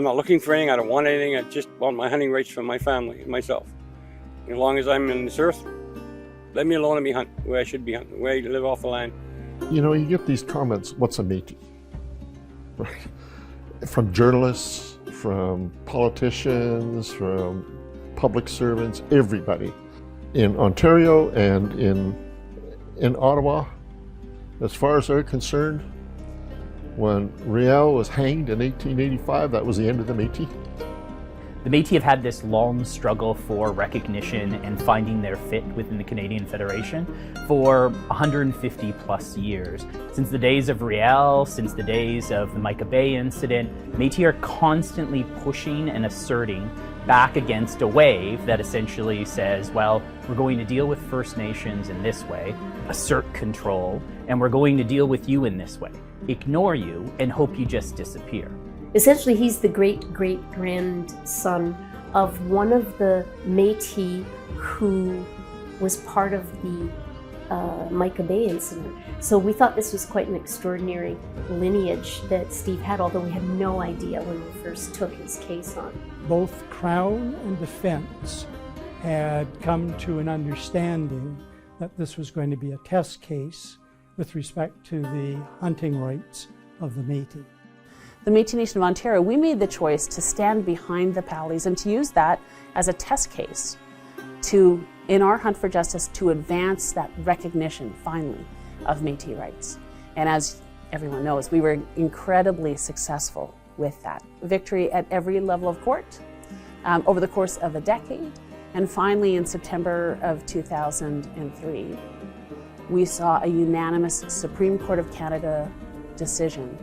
I'm not looking for anything. I don't want anything. I just want my hunting rights for my family and myself. As long as I'm in this earth, let me alone and me hunt the way I should be hunting, the way I live off the land. You know, you get these comments, what's a Métis? Right? From journalists, from politicians, from public servants, everybody. In Ontario and in Ottawa, as far as they're concerned, when Riel was hanged in 1885, that was the end of the Métis. The Métis have had this long struggle for recognition and finding their fit within the Canadian Federation for 150 plus years. Since the days of Riel, since the days of the Micah Bay incident, Métis are constantly pushing and asserting back against a wave that essentially says, well, we're going to deal with First Nations in this way, assert control, and we're going to deal with you in this way. Ignore you and hope you just disappear. Essentially, he's the great-great-grandson of one of the Métis who was part of the Micah Bay incident. So we thought this was quite an extraordinary lineage that Steve had, although we had no idea when we first took his case on. Both Crown and defense had come to an understanding that this was going to be a test case with respect to the hunting rights of the Métis. The Métis Nation of Ontario, we made the choice to stand behind the Powleys and to use that as a test case to, in our hunt for justice, to advance that recognition, finally, of Métis rights. And as everyone knows, we were incredibly successful with that. Victory at every level of court over the course of a decade. And finally, in September of 2003, we saw a unanimous Supreme Court of Canada decision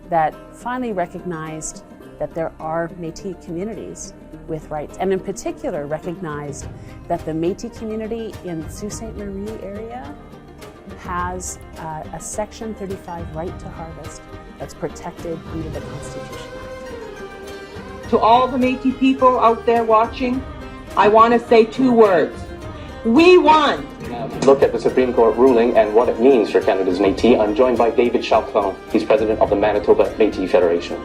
that finally recognized that there are Métis communities with rights, and in particular recognized that the Métis community in Sault Ste. Marie area has a Section 35 right to harvest that's protected under the Constitution Act. To all the Métis people out there watching, I want to say two words. We won! Look at the Supreme Court ruling and what it means for Canada's Métis. I'm joined by David Chartrand. He's president of the Manitoba Métis Federation.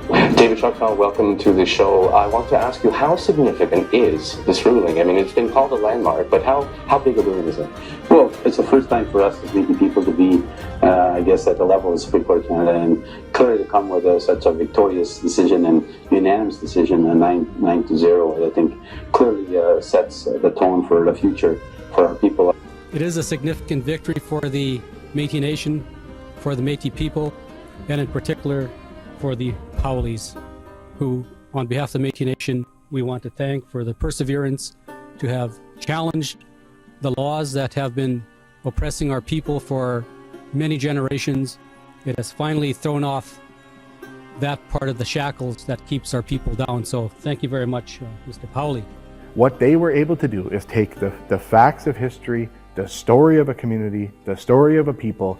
David Chartrand, welcome to the show. I want to ask you, how significant is this ruling? I mean, it's been called a landmark, but how big a ruling is it? Well, it's the first time for us as Métis people to be, I guess, at the level of the Supreme Court of Canada, and clearly to come with such a victorious decision and unanimous decision, a 9-0, I think clearly sets the tone for the future for our people. It is a significant victory for the Métis Nation, for the Métis people, and in particular for the Powleys, who, on behalf of the Métis Nation, we want to thank for the perseverance to have challenged the laws that have been oppressing our people for many generations. It has finally thrown off that part of the shackles that keeps our people down. So thank you very much, Mr. Powley. What they were able to do is take the facts of history, the story of a community, the story of a people,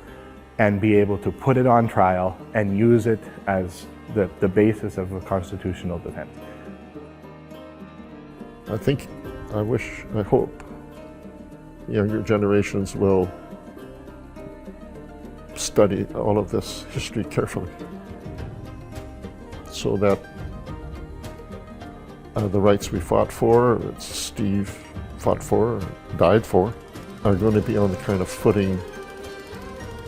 and be able to put it on trial and use it as the basis of a constitutional defense. I hope younger generations will study all of this history carefully so that the rights we fought for, that Steve fought for, died for, are going to be on the kind of footing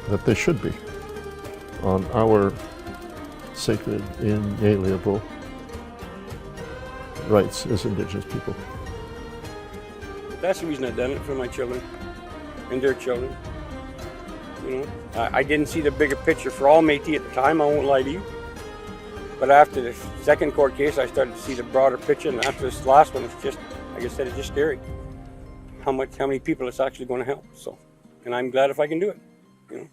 that they should be, on our sacred, inalienable rights as Indigenous people. That's the reason I've done it, for my children and their children. You know, I didn't see the bigger picture for all Métis at the time, I won't lie to you. But after the second court case, I started to see the broader picture, and after this last one, it's just, like I said, it's just scary how many people it's actually going to help. So, and I'm glad if I can do it, you know.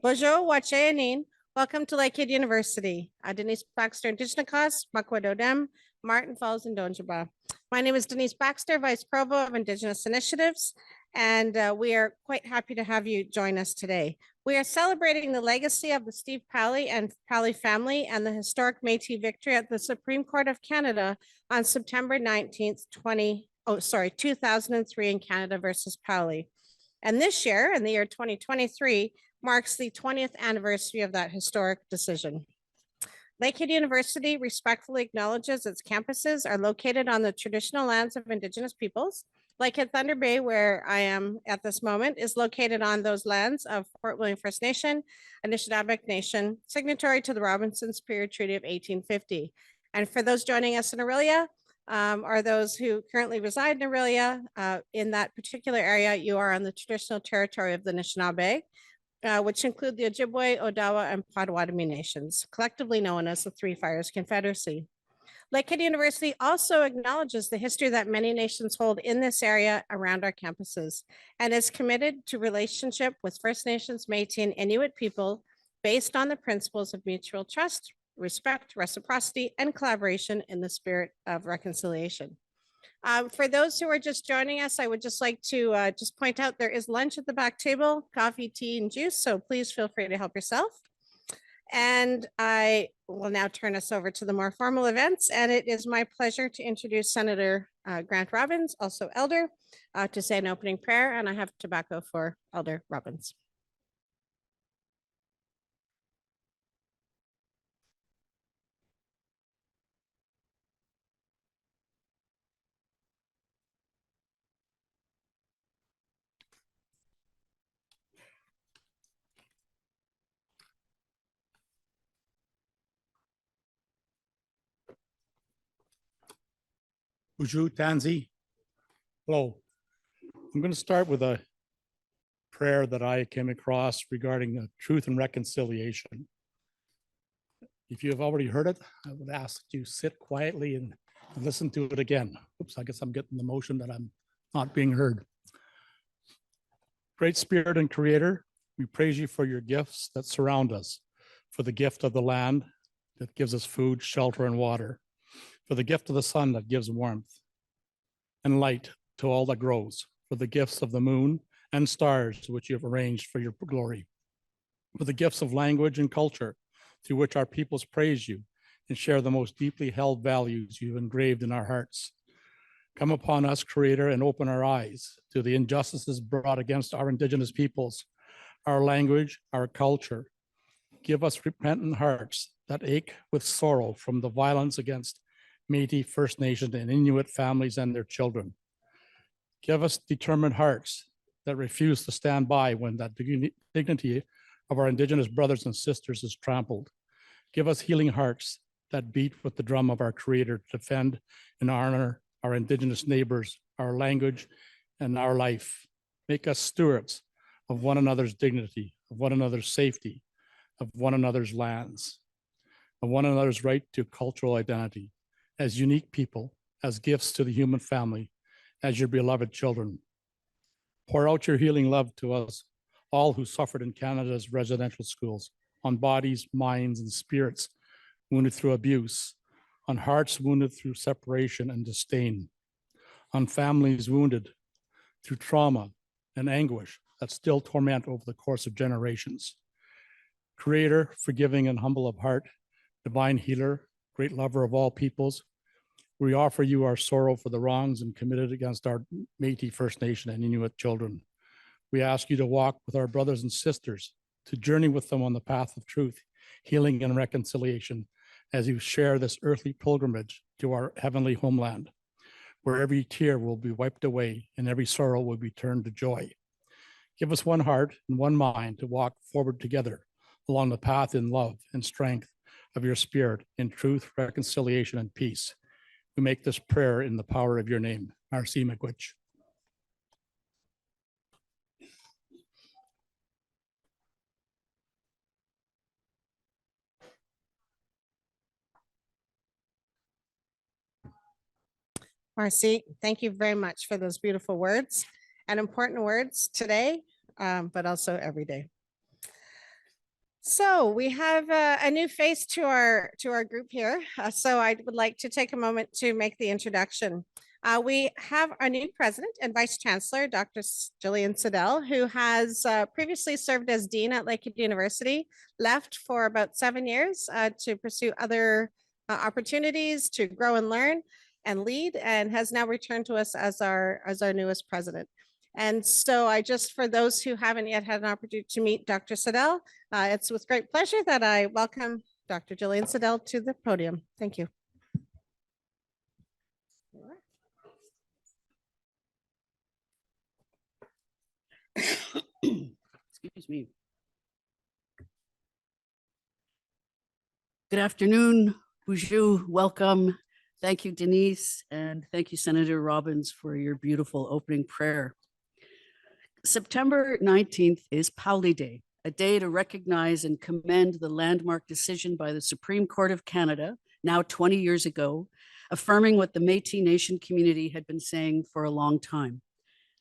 Bonjour, Wachayanin. Welcome to Lakehead University. Denise Baxter, Indigenous Makwadodem, Martin Falls, and Donjaba. My name is Denise Baxter, Vice Provost of Indigenous Initiatives, and we are quite happy to have you join us today. We are celebrating the legacy of the Steve Powley and Powley family and the historic Métis victory at the Supreme Court of Canada on September 19th, 2003 in Canada versus Powley. And this year, in the year 2023, marks the 20th anniversary of that historic decision. Lakehead University respectfully acknowledges its campuses are located on the traditional lands of Indigenous peoples. Lakehead Thunder Bay, where I am at this moment, is located on those lands of Fort William First Nation, Anishinaabe Nation, signatory to the Robinson Superior Treaty of 1850. And for those joining us in Aurelia, or those who currently reside in Aurelia, in that particular area, you are on the traditional territory of the Anishinaabe, which include the Ojibwe, Odawa, and Potawatomi nations, collectively known as the Three Fires Confederacy. Lakehead University also acknowledges the history that many nations hold in this area around our campuses and is committed to relationship with First Nations, Métis, and Inuit people based on the principles of mutual trust, respect, reciprocity, and collaboration in the spirit of reconciliation. For those who are just joining us, I would just like to just point out there is lunch at the back table, coffee, tea, and juice, so please feel free to help yourself. And I will now turn us over to the more formal events, and it is my pleasure to introduce Senator Grant Robbins, also Elder, to say an opening prayer, and I have tobacco for Elder Robbins. Uju Tanzi. Hello. I'm going to start with a prayer that I came across regarding truth and reconciliation. If you have already heard it, I would ask that you sit quietly and listen to it again. Oops, I guess I'm getting the motion that I'm not being heard. Great Spirit and Creator, we praise you for your gifts that surround us, for the gift of the land that gives us food, shelter, and water, for the gift of the sun that gives warmth and light to all that grows, for the gifts of the moon and stars which you have arranged for your glory, for the gifts of language and culture through which our peoples praise you and share the most deeply held values you've engraved in our hearts. Come upon us, Creator, and open our eyes to the injustices brought against our Indigenous peoples, our language, our culture. Give us repentant hearts that ache with sorrow from the violence against Métis, First Nation, and Inuit families and their children. Give us determined hearts that refuse to stand by when that dignity of our Indigenous brothers and sisters is trampled. Give us healing hearts that beat with the drum of our Creator to defend and honor our Indigenous neighbors, our language, and our life. Make us stewards of one another's dignity, of one another's safety, of one another's lands, of one another's right to cultural identity, as unique people, as gifts to the human family, as your beloved children. Pour out your healing love to us, all who suffered in Canada's residential schools, on bodies, minds, and spirits wounded through abuse, on hearts wounded through separation and disdain, on families wounded through trauma and anguish that still torment over the course of generations. Creator, forgiving and humble of heart, divine healer, great lover of all peoples, we offer you our sorrow for the wrongs and committed against our Métis, First Nation, and Inuit children. We ask you to walk with our brothers and sisters, to journey with them on the path of truth, healing, and reconciliation as you share this earthly pilgrimage to our heavenly homeland, where every tear will be wiped away and every sorrow will be turned to joy. Give us one heart and one mind to walk forward together along the path in love and strength of your Spirit, in truth, reconciliation, and peace. We make this prayer in the power of your name, Marcy Miigwech. Marcy, thank you very much for those beautiful words and important words today, but also every day. So we have a new face to our group here. So I would like to take a moment to make the introduction. We have our new president and vice chancellor, Dr. Jillian Siddell, who has previously served as dean at Lakehead University, left for about 7 years to pursue other opportunities to grow and learn and lead, and has now returned to us as our newest president. And so I just, for those who haven't yet had an opportunity to meet Dr. Siddell, it's with great pleasure that I welcome Dr. Jillian Siddell to the podium. Thank you. Excuse me. Good afternoon, bonjour, welcome. Thank you, Denise, and thank you, Senator Robbins, for your beautiful opening prayer. September 19th is Powley Day, a day to recognize and commend the landmark decision by the Supreme Court of Canada, now 20 years ago, affirming what the Métis Nation community had been saying for a long time,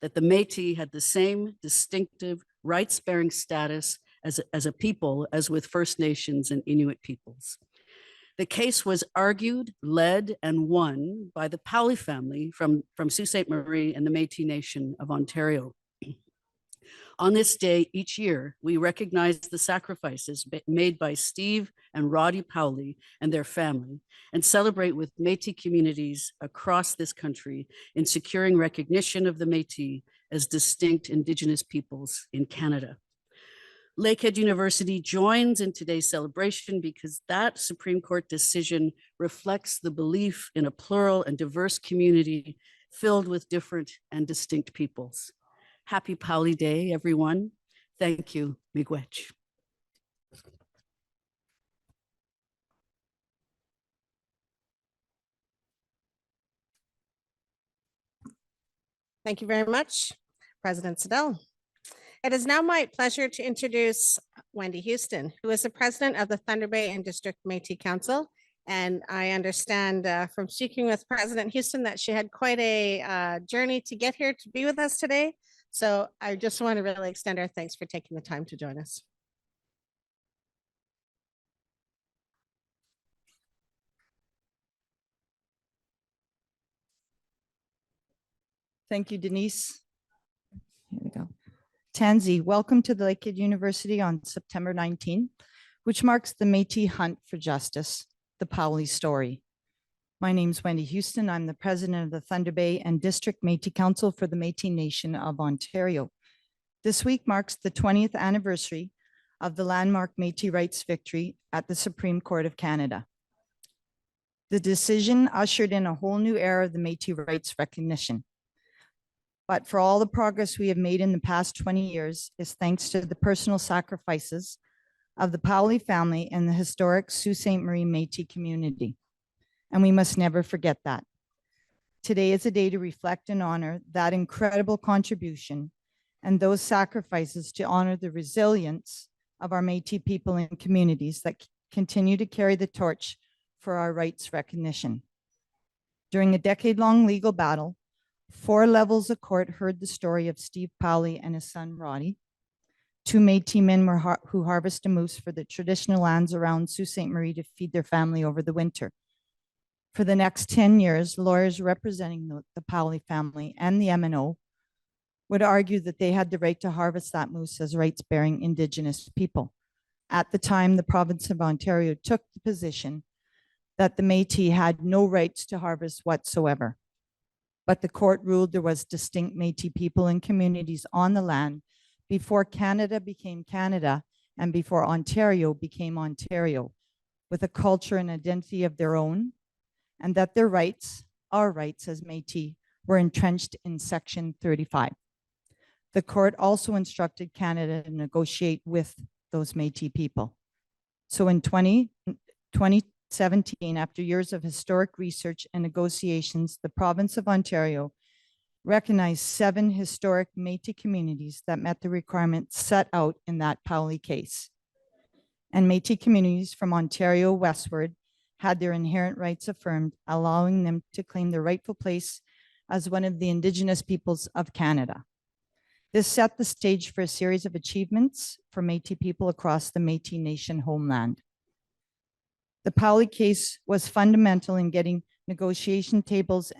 that the Métis had the same distinctive rights-bearing status as a people as with First Nations and Inuit peoples. The case was argued, led, and won by the Powley family from Sault Ste. Marie and the Métis Nation of Ontario. On this day each year, we recognize the sacrifices made by Steve and Roddy Powley and their family and celebrate with Métis communities across this country in securing recognition of the Métis as distinct Indigenous peoples in Canada. Lakehead University joins in today's celebration because that Supreme Court decision reflects the belief in a plural and diverse community filled with different and distinct peoples. Happy Powley Day, everyone. Thank you, miigwech. Thank you very much, President Siddell. It is now my pleasure to introduce Wendy Houston, who is the president of the Thunder Bay and District Métis Council. And I understand from speaking with President Houston that she had quite a journey to get here to be with us today. So I just want to really extend our thanks for taking the time to join us. Thank you, Denise. Here we go. Tansy, welcome to the Lakehead University on September 19th, which marks the Métis Hunt for Justice, the Powley story. My name is Wendy Houston. I'm the president of the Thunder Bay and District Métis Council for the Métis Nation of Ontario. This week marks the 20th anniversary of the landmark Métis rights victory at the Supreme Court of Canada. The decision ushered in a whole new era of the Métis rights recognition. But for all the progress we have made in the past 20 years is thanks to the personal sacrifices of the Powley family and the historic Sault Ste. Marie Métis community. And we must never forget that. Today is a day to reflect and honor that incredible contribution and those sacrifices to honor the resilience of our Métis people and communities that continue to carry the torch for our rights recognition. During a decade-long legal battle, 4 levels of court heard the story of Steve Powley and his son Roddy. 2 Métis men who harvest a moose for the traditional lands around Sault Ste. Marie to feed their family over the winter. For the next 10 years, lawyers representing the Powley family and the MNO would argue that they had the right to harvest that moose as rights-bearing Indigenous people. At the time, the province of Ontario took the position that the Métis had no rights to harvest whatsoever. But the court ruled there was distinct Métis people and communities on the land before Canada became Canada and before Ontario became Ontario, with a culture and identity of their own, and that their rights, our rights as Métis, were entrenched in Section 35. The court also instructed Canada to negotiate with those Métis people. So in 2017, after years of historic research and negotiations, the province of Ontario recognized 7 historic Métis communities that met the requirements set out in that Powley case. And Métis communities from Ontario westward had their inherent rights affirmed, allowing them to claim their rightful place as one of the Indigenous peoples of Canada. This set the stage for a series of achievements for Métis people across the Métis Nation homeland. The Powley case was fundamental in getting negotiation tables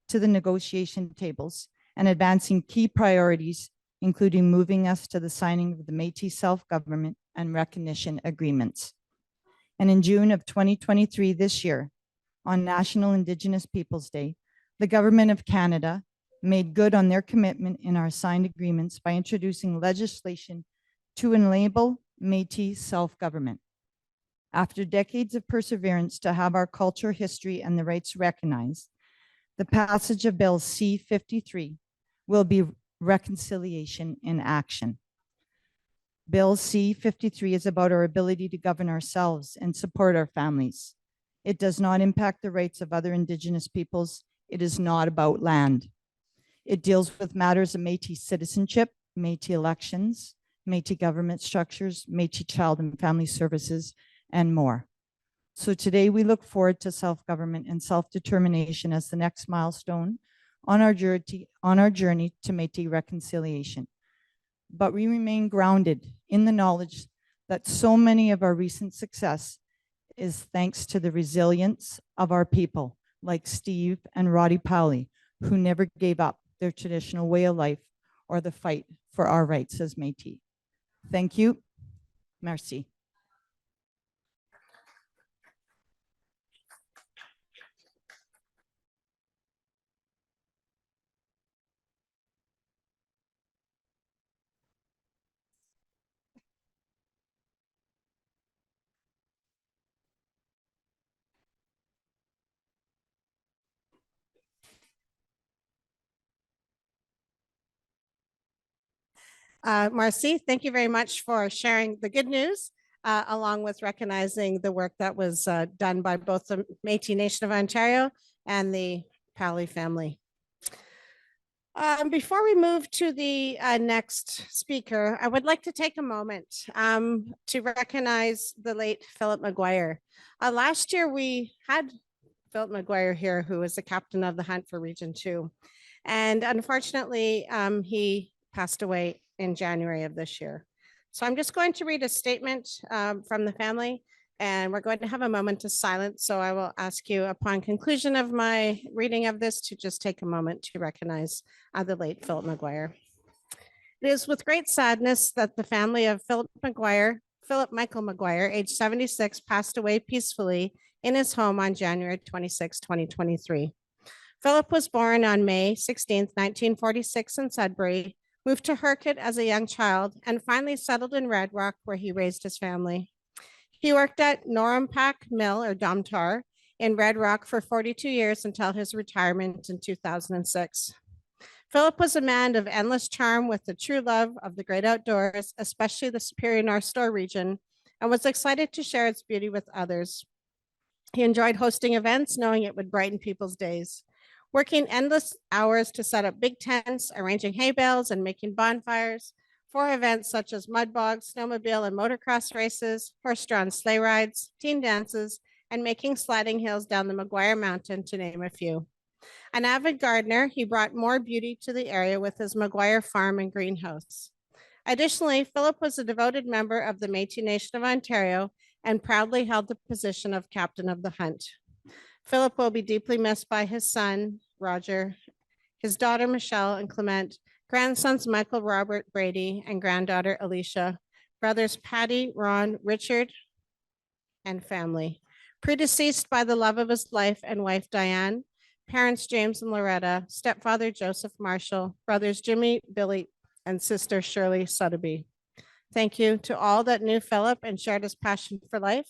to the negotiation tables and advancing key priorities, including moving us to the signing of the Métis self-government and recognition agreements. And in June of 2023, this year, on National Indigenous Peoples Day, the Government of Canada made good on their commitment in our signed agreements by introducing legislation to enable Métis self-government. After decades of perseverance to have our culture, history, and the rights recognized, the passage of Bill C-53 will be reconciliation in action. Bill C-53 is about our ability to govern ourselves and support our families. It does not impact the rights of other Indigenous peoples. It is not about land. It deals with matters of Métis citizenship, Métis elections, Métis government structures, Métis child and family services, and more. So today we look forward to self-government and self-determination as the next milestone on our journey to Métis reconciliation. But we remain grounded in the knowledge that so many of our recent success is thanks to the resilience of our people like Steve and Roddy Powley, who never gave up their traditional way of life or the fight for our rights as Métis. Thank you. Merci. Marcy, thank you very much for sharing the good news, along with recognizing the work that was done by both the Métis Nation of Ontario and the Powley family. Before we move to the next speaker, I would like to take a moment to recognize the late Philip McGuire. Last year, we had Philip McGuire here, who was the captain of the hunt for Region 2. And unfortunately, he passed away in January of this year. So I'm just going to read a statement from the family, and we're going to have a moment of silence. So I will ask you upon conclusion of my reading of this to just take a moment to recognize the late Philip McGuire. It is with great sadness that the family of Philip Michael McGuire, age 76, passed away peacefully in his home on January 26, 2023. Philip was born on May 16, 1946 in Sudbury, moved to Hercote as a young child, and finally settled in Red Rock, where he raised his family. He worked at Norimpak Mill or Domtar in Red Rock for 42 years until his retirement in 2006. Philip was a man of endless charm with a true love of the great outdoors, especially the Superior North Store region, and was excited to share its beauty with others. He enjoyed hosting events, knowing it would brighten people's days. Working endless hours to set up big tents, arranging hay bales, and making bonfires for events such as mud bogs, snowmobile and motocross races, horse-drawn sleigh rides, teen dances, and making sliding hills down the McGuire Mountain, to name a few. An avid gardener, he brought more beauty to the area with his McGuire farm and greenhouse. Additionally, Philip was a devoted member of the Métis Nation of Ontario and proudly held the position of captain of the hunt. Philip will be deeply missed by his son, Roger, his daughter, Michelle and Clement, grandsons, Michael, Robert, Brady, and granddaughter, Alicia, brothers, Patty, Ron, Richard, and family. Predeceased by the love of his life and wife, Diane, parents, James and Loretta, stepfather, Joseph Marshall, brothers, Jimmy, Billy, and sister, Shirley Sotheby. Thank you to all that knew Philip and shared his passion for life.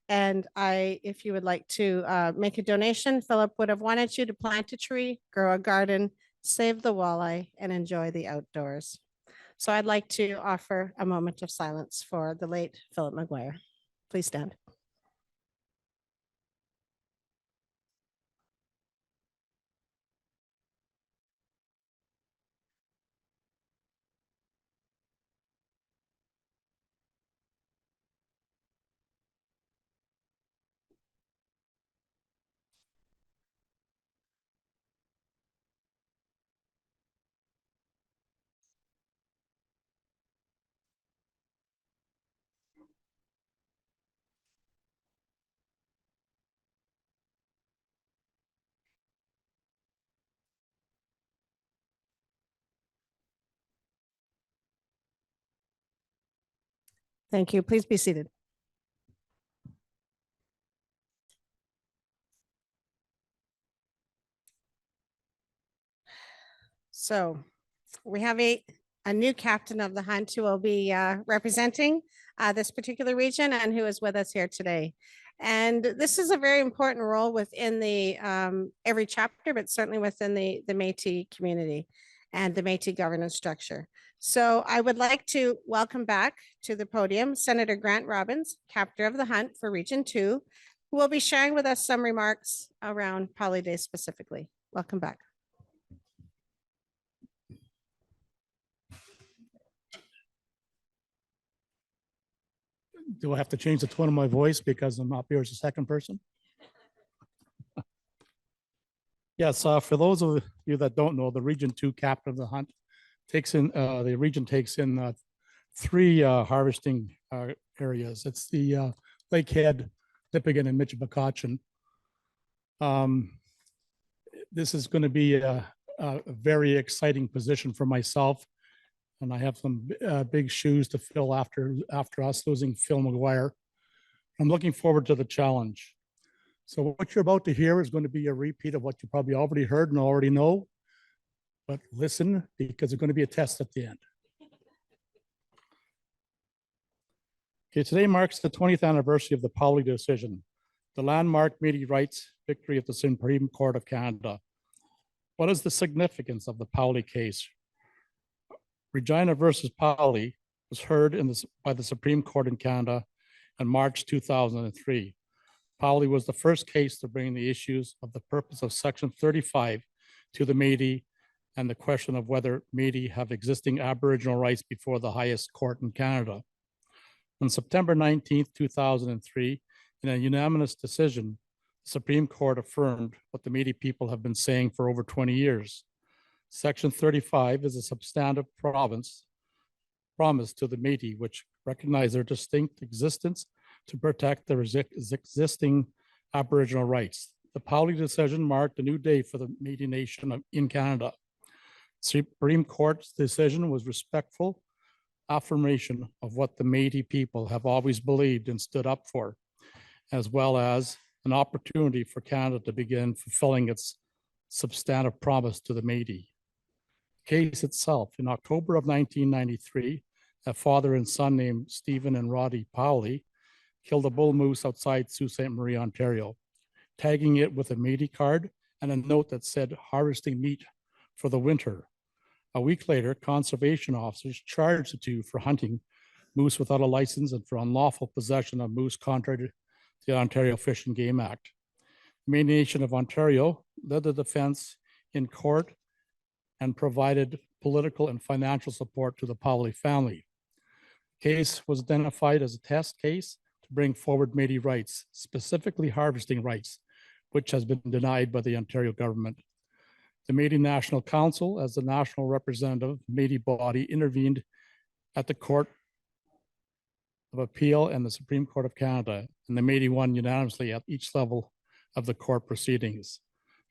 And if you would like to make a donation, Philip would have wanted you to plant a tree, grow a garden, save the walleye, and enjoy the outdoors. So I'd like to offer a moment of silence for the late Philip McGuire. Please stand. Thank you. Please be seated. So we have a new captain of the hunt who will be representing this particular region and who is with us here today. And this is a very important role within the every chapter, but certainly within the Métis community and the Métis governance structure. So I would like to welcome back to the podium Senator Grant Robbins, captain of the hunt for Region 2, who will be sharing with us some remarks around Powley Day specifically. Welcome back. Do I have to change the tone of my voice because I'm up here as a second person? Yes, for those of you that don't know, the Region 2 captain of the hunt takes in, the region takes in 3 harvesting areas. It's the Lakehead, Nipigon, and Michipacachin. This is going to be a very exciting position for myself, and I have some big shoes to fill after us losing Phil McGuire. I'm looking forward to the challenge. So what you're about to hear is going to be a repeat of what you probably already heard and already know, but listen, because there's going to be a test at the end. Okay, today marks the 20th anniversary of the Powley decision, the landmark Métis rights victory at the Supreme Court of Canada. What is the significance of the Powley case? Regina versus Powley was heard by the Supreme Court in Canada in March 2003. Powley was the first case to bring the issues of the purpose of Section 35 to the Métis and the question of whether Métis have existing Aboriginal rights before the highest court in Canada. On September 19, 2003, in a unanimous decision, the Supreme Court affirmed what the Métis people have been saying for over 20 years. Section 35 is a substantive promise to the Métis, which recognize their distinct existence to protect their existing Aboriginal rights. The Powley decision marked a new day for the Métis Nation in Canada. Supreme Court's decision was respectful affirmation of what the Métis people have always believed and stood up for, as well as an opportunity for Canada to begin fulfilling its substantive promise to the Métis. Case itself, in October of 1993, a father and son named Stephen and Roddy Powley killed a bull moose outside Sault Ste. Marie, Ontario, tagging it with a Métis card and a note that said harvesting meat for the winter. A week later, conservation officers charged the two for hunting moose without a license and for unlawful possession of moose contrary to the Ontario Fish and Game Act. The Métis Nation of Ontario led the defense in court and provided political and financial support to the Powley family. The case was identified as a test case to bring forward Métis rights, specifically harvesting rights, which has been denied by the Ontario government. The Métis National Council, as the national representative Métis body, intervened at the Court of Appeal and the Supreme Court of Canada, and the Métis won unanimously at each level of the court proceedings.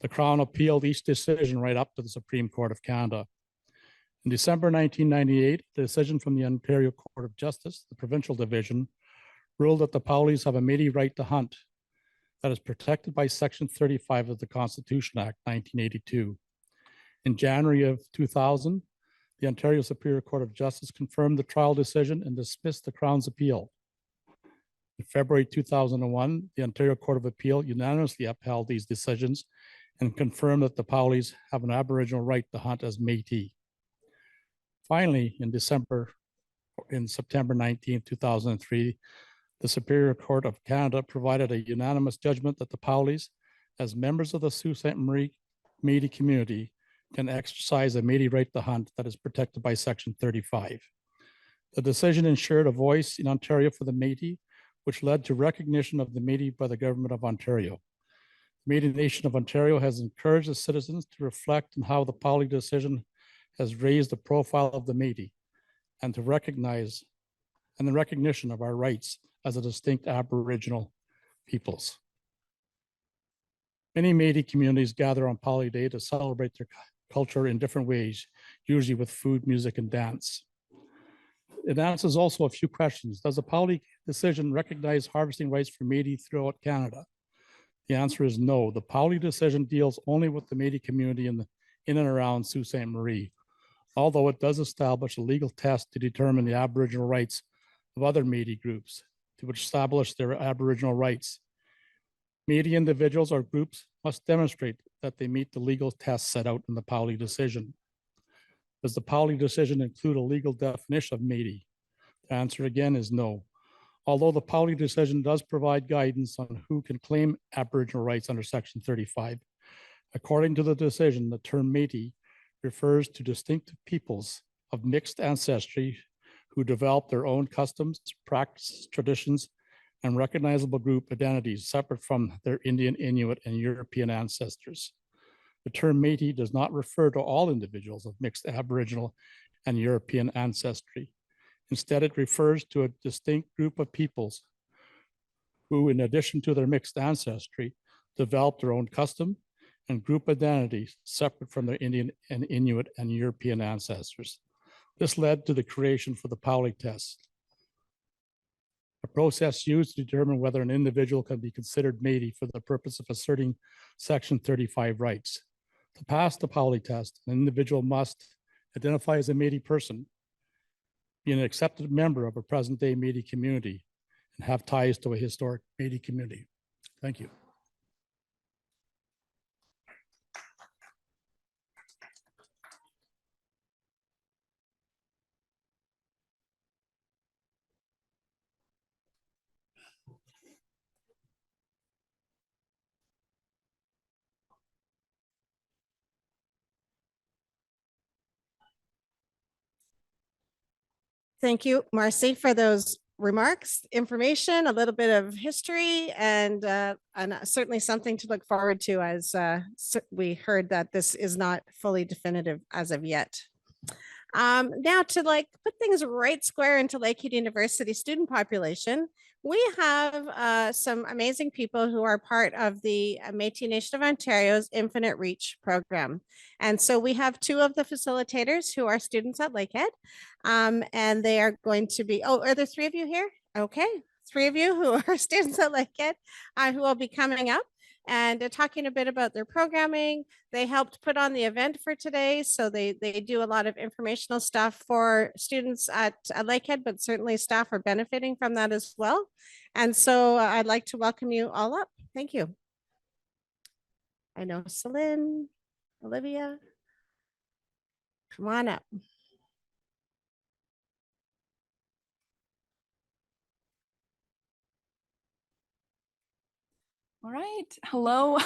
The Crown appealed each decision right up to the Supreme Court of Canada. In December 1998, the decision from the Ontario Court of Justice, the provincial division, ruled that the Powleys have a Métis right to hunt that is protected by Section 35 of the Constitution Act 1982. In January of 2000, the Ontario Superior Court of Justice confirmed the trial decision and dismissed the Crown's appeal. In February 2001, the Ontario Court of Appeal unanimously upheld these decisions and confirmed that the Powleys have an Aboriginal right to hunt as Métis. Finally, in September 19, 2003, the Superior Court of Canada provided a unanimous judgment that the Powleys, as members of the Sault Ste. Marie Métis community, can exercise a Métis right to hunt that is protected by Section 35. The decision ensured a voice in Ontario for the Métis, which led to recognition of the Métis by the Government of Ontario. The Métis Nation of Ontario has encouraged the citizens to reflect on how the Powley decision has raised the profile of the Métis and to recognize and the recognition of our rights as a distinct Aboriginal peoples. Many Métis communities gather on Powley Day to celebrate their culture in different ways, usually with food, music, and dance. It answers also a few questions. Does the Powley decision recognize harvesting rights for Métis throughout Canada? The answer is no. The Powley decision deals only with the Métis community in in and around Sault Ste. Marie, although it does establish a legal test to determine the Aboriginal rights of other Métis groups to establish their Aboriginal rights. Métis individuals or groups must demonstrate that they meet the legal tests set out in the Powley decision. Does the Powley decision include a legal definition of Métis? The answer again is no. Although the Powley decision does provide guidance on who can claim Aboriginal rights under Section 35, according to the decision, the term Métis refers to distinctive peoples of mixed ancestry who develop their own customs, practices, traditions, and recognizable group identities separate from their Indian, Inuit, and European ancestors. The term Métis does not refer to all individuals of mixed Aboriginal and European ancestry. Instead, it refers to a distinct group of peoples who, in addition to their mixed ancestry, develop their own custom and group identities separate from their Indian and Inuit and European ancestors. This led to the creation for the Powley test, a process used to determine whether an individual can be considered Métis for the purpose of asserting Section 35 rights. To pass the Powley test, an individual must identify as a Métis person, be an accepted member of a present-day Métis community, and have ties to a historic Métis community. Thank you. Thank you, Marcy, for those remarks, information, a little bit of history, and certainly something to look forward to as we heard that this is not fully definitive as of yet. Now to put things right square into Lakehead University student population, we have some amazing people who are part of the Métis Nation of Ontario's Infinite Reach program. And so we have two of the facilitators who are students at Lakehead, and they are going to be, are there three of you here? Okay, three of you who are students at Lakehead who will be coming up and talking a bit about their programming. They helped put on the event for today, so they do a lot of informational stuff for students at Lakehead, but certainly staff are benefiting from that as well. And so I'd like to welcome you all up. Thank you. I know Celine, Olivia, come on up. All right. Hello.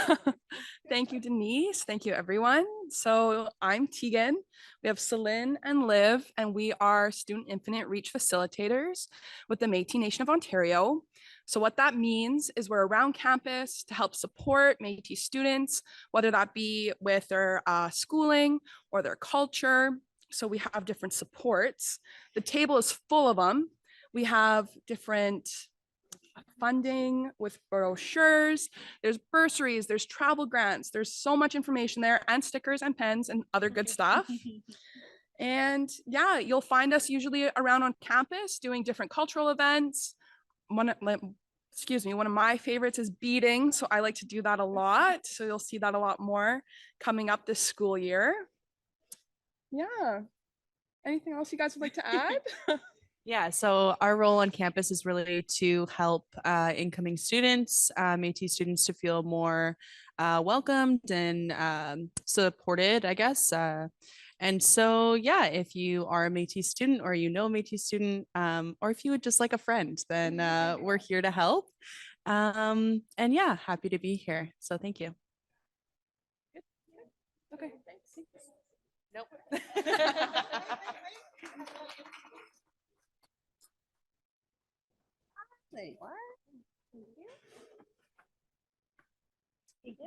Thank you, Denise. Thank you, everyone. So I'm Tegan. We have Celine and Liv, and we are Student Infinite Reach facilitators with the Métis Nation of Ontario. So what that means is we're around campus to help support Métis students, whether that be with their schooling or their culture. So we have different supports. The table is full of them. We have different funding with brochures, there's bursaries, there's travel grants, there's so much information there, and stickers and pens and other good stuff. And yeah, you'll find us usually around on campus doing different cultural events. One of my favorites is beading, so I like to do that a lot. So you'll see that a lot more coming up this school year. Yeah. Anything else you guys would like to add? Yeah, so our role on campus is really to help incoming students, Métis students, to feel more welcomed and supported, I guess. And so, yeah, if you are a Métis student or you know a Métis student, or if you would just like a friend, then we're here to help. And yeah, happy to be here. So thank you. Okay, thanks. Nope. Wait, what? Again?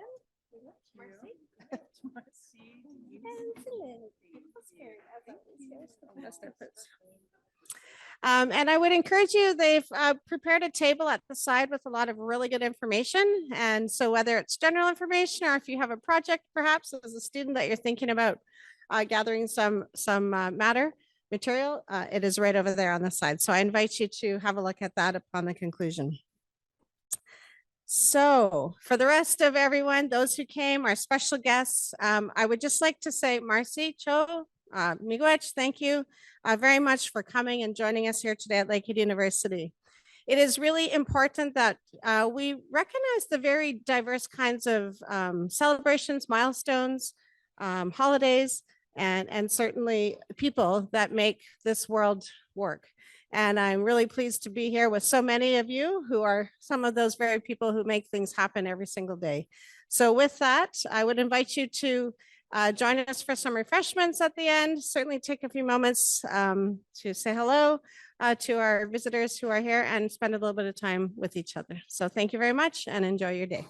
And I would encourage you, they've prepared a table at the side with a lot of really good information. And so whether it's general information or if you have a project, perhaps as a student that you're thinking about gathering some material, it is right over there on the side. So I invite you to have a look at that upon the conclusion. So for the rest of everyone, those who came, our special guests, I would just like to say, Marcy, Cho, Miigwech, thank you very much for coming and joining us here today at Lakehead University. It is really important that we recognize the very diverse kinds of celebrations, milestones, holidays, and certainly people that make this world work. And I'm really pleased to be here with so many of you who are some of those very people who make things happen every single day. So with that, I would invite you to join us for some refreshments at the end. Certainly take a few moments to say hello to our visitors who are here and spend a little bit of time with each other. So thank you very much and enjoy your day.